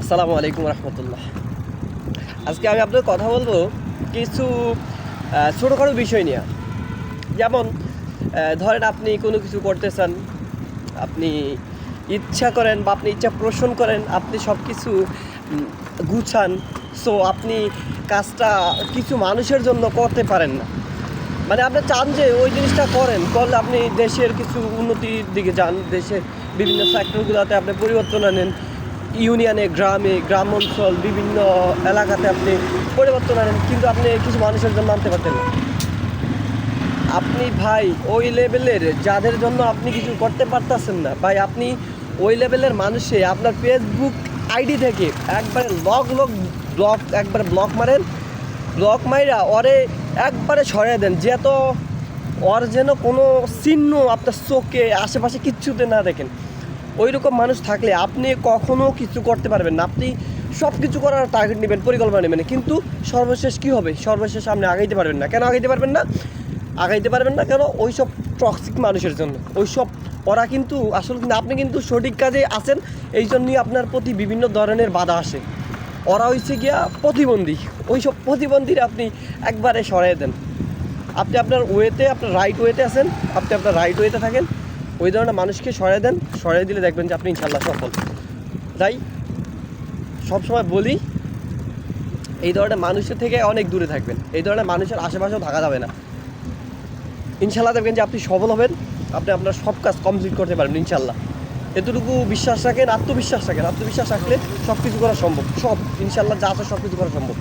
আসসালামু আলাইকুম রহমতুল্লাহ। আজকে আমি আপনাদের কথা বলবো কিছু ছোটোখাটো বিষয় নিয়ে। যেমন ধরেন আপনি কোনো কিছু করতে চান, আপনি ইচ্ছা করেন বা আপনি ইচ্ছা পোষণ করেন, আপনি সব কিছু গুছান, সো আপনি কাজটা কিছু মানুষের জন্য করতে পারেন না। মানে আপনি চান যে ওই জিনিসটা করলে আপনি দেশের কিছু উন্নতির দিকে যান, দেশের বিভিন্ন সেক্টরগুলোতে আপনি পরিবর্তন আনেন, ইউনিয়নে, গ্রাম অঞ্চল, বিভিন্ন এলাকাতে আপনি পরিবর্তন আনেন, কিন্তু আপনি কিছু মানুষের জন্য আনতে পারতেন না। আপনি ভাই ওই লেভেলের যাদের জন্য আপনি কিছু করতে পারতেছেন না, ভাই আপনি ওই লেভেলের মানুষে আপনার ফেসবুক আইডি থেকে একবারে ব্লক মারেন, ব্লক মাইরা ওরে একবারে সরিয়ে দেন, যে তো ওর যেন কোনো চিহ্ন আপনার চোখে আশেপাশে কিচ্ছুতে না দেখেন। ওই রকম মানুষ থাকলে আপনি কখনো কিছু করতে পারবেন না। আপনি সব কিছু করার টার্গেট নেবেন, পরিকল্পনা নেবেন, কিন্তু সর্বশেষ কী হবে? সর্বশেষ আপনি আগাইতে পারবেন না। কেন আগাইতে পারবেন না? কেন? ওই সব টক্সিক মানুষের জন্য। ওরা কিন্তু আসলে কিন্তু আপনি কিন্তু সঠিক কাজে আছেন, এই জন্যই আপনার প্রতি বিভিন্ন ধরনের বাধা আসে। ওরা হচ্ছে গিয়া প্রতিবন্ধী, ওই সব প্রতিবন্ধীরা আপনি একবারে সরাই দেন। আপনি আপনার রাইট ওয়েতে আছেন, আপনি আপনার রাইট ওয়েতে থাকেন, ওই ধরনের মানুষকে সরাই দেন। সরাই দিলে দেখবেন যে আপনি ইনশাল্লাহ সফল। তাই সবসময় বলি, এই ধরনের মানুষের থেকে অনেক দূরে থাকবেন, এই ধরনের মানুষের আশেপাশেও থাকা যাবে না। ইনশাল্লাহ দেখবেন যে আপনি সফল হবেন, আপনি আপনার সব কাজ কমপ্লিট করতে পারবেন ইনশাল্লাহ। এতটুকু বিশ্বাস রাখেন, আত্মবিশ্বাস রাখলে সব কিছু করা সম্ভব। ইনশাল্লাহ যা আছে সব কিছু করা সম্ভব।